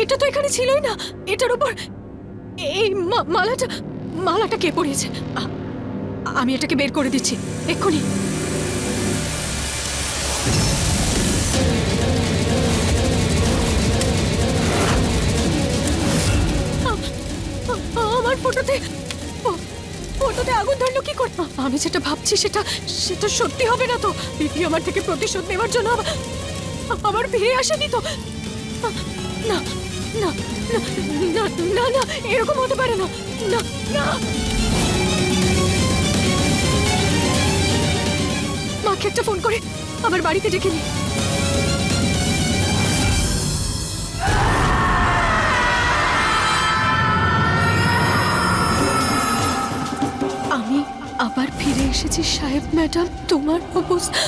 এটা তো এখানে ছিলই না। এটার উপর এই মালাটা কে পরিয়েছে? আমি এটাকে বের করে দিচ্ছি এক্ষুনি। আমার ফটোতে আগুন ধরলো কি করে? আমি যেটা ভাবছি সেটা সেটা সত্যি হবে না তো? বিধি আমার থেকে প্রতিশোধ নেওয়ার জন্য আবার ফিরে আসেনি তো? না না না না না না, এরকম হতে পারে না। না না, মাকে একটা ফোন করে আমার বাড়িতে ডেকে নি। আমি আবার ফিরে এসেছি সাহেব ম্যাডাম, তোমার অবস্থা।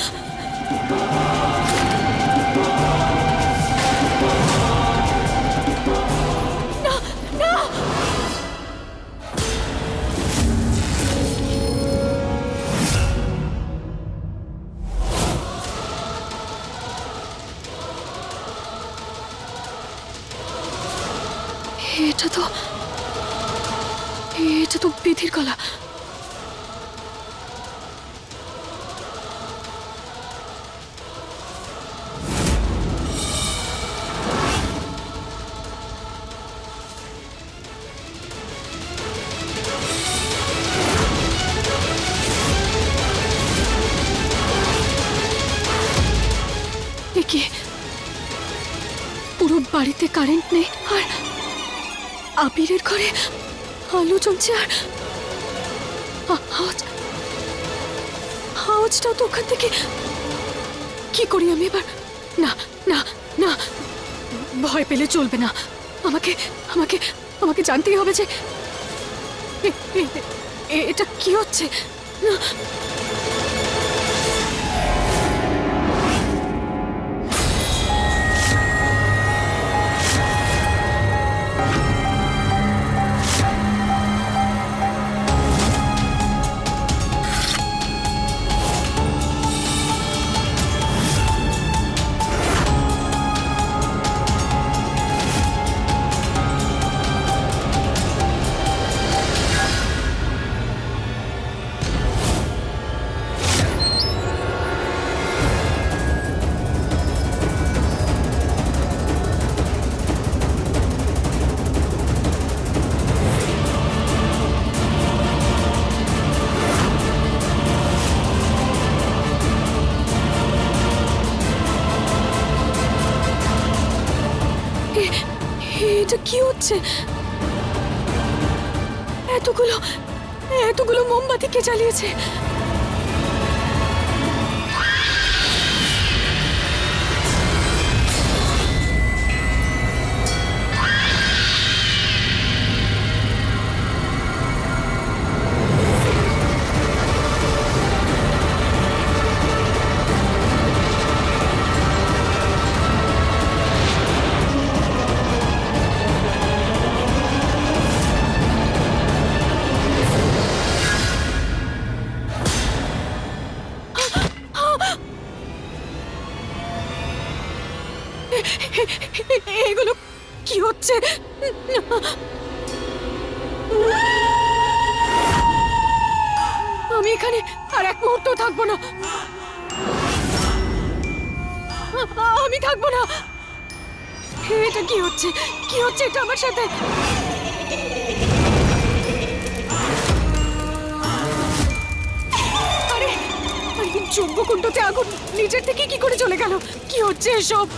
না না, এটা তো বিধির গলা। কি পুরো বাড়িতে কারেন্ট নেই, আর আবিরের ঘরে আলো জ্বলছে, আর আওয়াজটাও তো ওখান থেকে। কি করি আমি এবার? না না না, ভয় পেলে চলবে না। আমাকে আমাকে আমাকে জানতেই হবে যে এটা কি হচ্ছে। না, এটা কি হচ্ছে? এতগুলো এতগুলো মোমবাতি কে জ্বালিয়েছে? এগুলো কি হচ্ছে? আমি এখানে আর এক মুহূর্ত থাকবো না। আমি থাকবো না। এটা কি হচ্ছে? কি হচ্ছে এটা আমার সাথে? আরে আরে, যজ্ঞকুণ্ডতে আগুন নিজের থেকে কি করে চলে গেল? কি হচ্ছে এসব?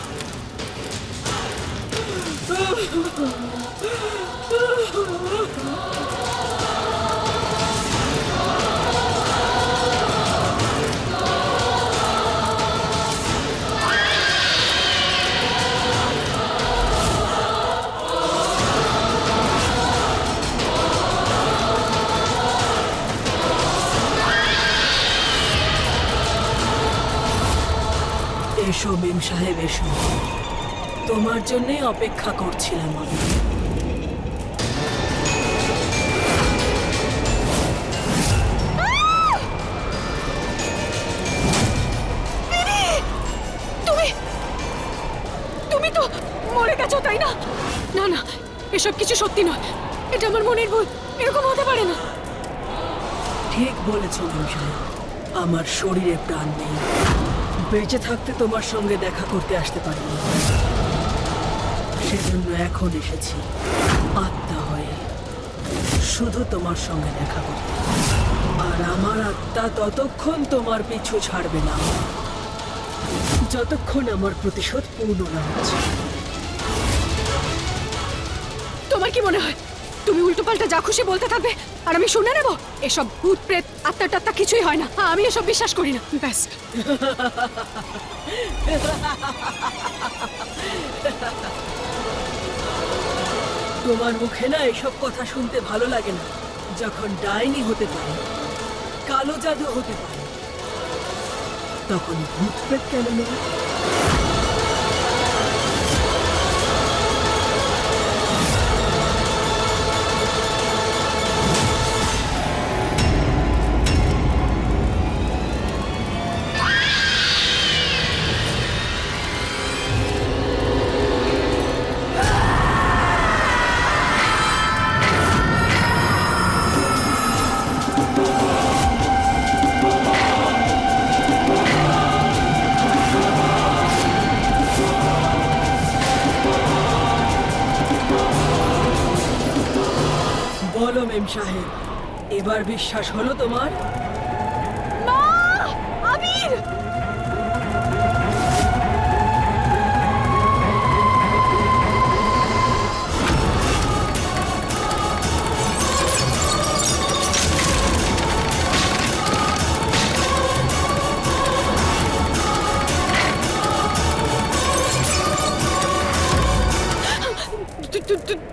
এসো মেম সাহেব, এসো। তোমার জন্যই অপেক্ষা করছিলাম আমি। তুমি তুমি তো মরে গেছো, তাই না? এসব কিছু সত্যি নয়। এটা আমার মনের ভুল, এরকম হতে পারে না। ঠিক বলেছ মেম সাহেব, আমার শরীরে প্রাণ নেই। বেঁচে থাকতে তোমার সঙ্গে দেখা করতে আসতে পারিনি, সেজন্য এখন এসেছি আত্মা হয়ে, শুধু তোমার সঙ্গে দেখা করতে। আর আমার আত্মা ততক্ষণ তোমার পিছু ছাড়বে না, যতক্ষণ আমার প্রতিশোধ পূর্ণ না হচ্ছে। তোমার কি মনে হয় তুমি উল্টোপাল্টা যা খুশি বলতে থাকবে আর আমি শুনে নেব? এসব ভূত প্রেত আত্মা টাত্মা কিছুই হয় না, আমি এসব বিশ্বাস করি না। ব্যাস। তোমার মুখে না এসব কথা শুনতে ভালো লাগে না। যখন ডাইনি হতে পারে, কালো জাদু হতে পারে, তখন ভূত প্রেত কেন নয়? বলো মেম সাহেব, এবার বিশ্বাস হলো তোমার? মা! আবির!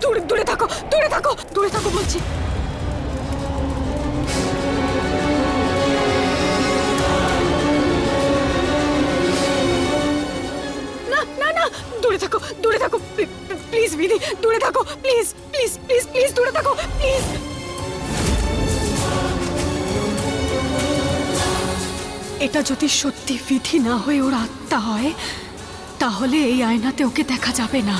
দূরে দূরে থাকো, দূরে থাকো, দূরে থাকো বলছি। না না না, দূরে থাকো, দূরে থাকো, প্লিজ বিধি, দূরে থাকো, প্লিজ প্লিজ প্লিজ প্লিজ, দূরে থাকো প্লিজ। এটা যদি সত্যি বিধি না হয়ে ওর আত্মা হয়, তাহলে এই আয়নাতে ওকে দেখা যাবে না।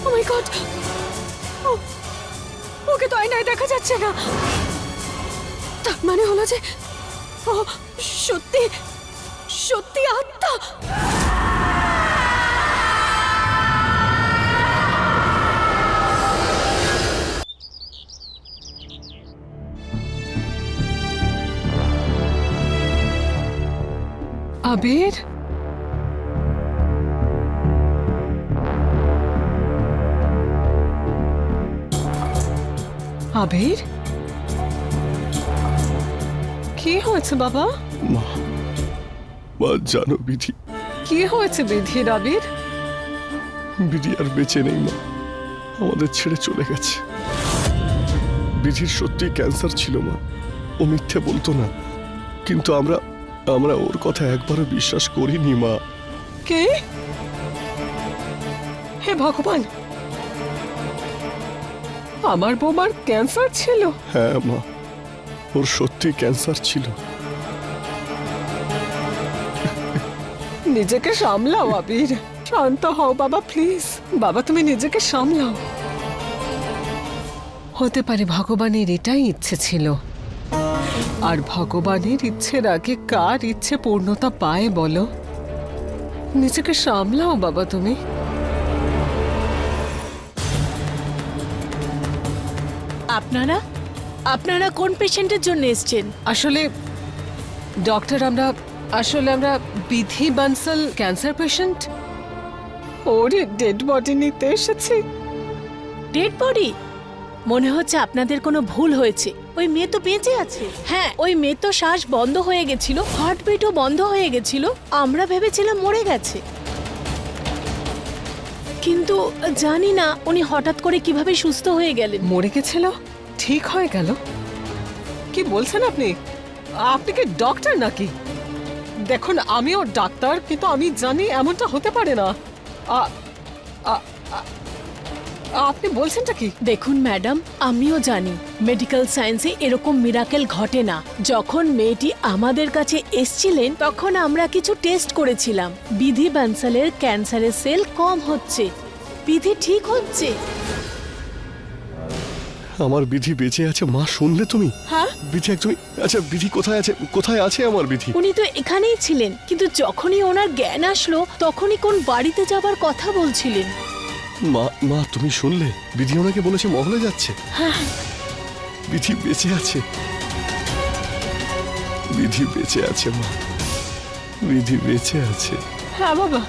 Oh my God! ওকে তো আয়নায় দেখা যাচ্ছে না। তার মানে হলো যে ও সত্যি সত্যি আত্মা। আবির, আবির, কি হয়েছে বাবা? মা, মা জানো বিধি, কি হয়েছে বিধির? আবির, বিধি আর বেঁচে নেই মা, আমাদের ছেড়ে চলে গেছে। বিধির সত্যি ক্যান্সার ছিল মা, ও মিথ্যে বলতো না, কিন্তু আমরা আমরা ওর কথা একবারও বিশ্বাস করিনি মা। কে? হে ভগবান, আমার বৌমার ক্যান্সার ছিল? হ্যাঁ মা, ওর সত্যি ক্যান্সার ছিল। নিজেকে সামলাও আবির, শান্ত হও বাবা, প্লিজ বাবা, তুমি নিজেকে সামলাও। হতে পারে ভগবানের এটাই ইচ্ছে ছিল, আর ভগবানের ইচ্ছের আগে কার ইচ্ছে পূর্ণতা পায় বলো? নিজেকে সামলাও বাবা তুমি। আপনারা আপনারা কোন পেশেন্টের জন্য এসেছেন? আসলে ডক্টর, আমরা বিধি বানসাল ক্যান্সার পেশেন্ট, ওর ডেড বডি নিতে এসেছি। Dead body? মনে হচ্ছে আপনাদের কোনো ভুল হয়েছে। ওই মেয়ে তো বেঁচে আছে। হ্যাঁ, ওই মেয়ে তো শ্বাস বন্ধ হয়ে গেছিল, হার্টবিটও বন্ধ হয়ে গেছিল। আমরা ভেবেছিলাম মরে গেছে, কিন্তু জানি না উনি হঠাৎ করে কিভাবে সুস্থ হয়ে গেলেন। মরে গেছিল, ঠিক হয়ে গেল? কি বলছেন আপনি? আপনি কি ডক্টর নাকি? দেখুন আমিও ডাক্তার, কিন্তু আমি জানি এমনটা হতে পারে না। আ- আ- আ- আপনি বলছেনটা কি? দেখুন ম্যাডাম, আমিও জানি মেডিকেল সায়েন্সে এরকম মিরাকেল ঘটে না। যখন মেয়েটি আমাদের কাছে এসছিলেন তখন আমরা কিছু টেস্ট করেছিলাম। বিধি বানসালের ক্যান্সারের সেল কম হচ্ছে, বিধি ঠিক হচ্ছে। আমার বিধি বেঁচে আছে মা, শুনলে তুমি? হ্যাঁ, বিধি একদমই, আচ্ছা বিধি কোথায় আছে? কোথায় আছে আমার বিধি? উনি তো এখানেই ছিলেন, কিন্তু যখনই ওনার জ্ঞান আসলো তখনই কোন বাড়িতে যাবার কথা বলছিলেন। মা মা তুমি শুনলে? বিধি ওনাকে বলেছে মহলে যাচ্ছে। বিধি বেঁচে আছে, বিধি বেঁচে আছে মা, বিধি বেঁচে আছে। হ্যাঁ বাবা,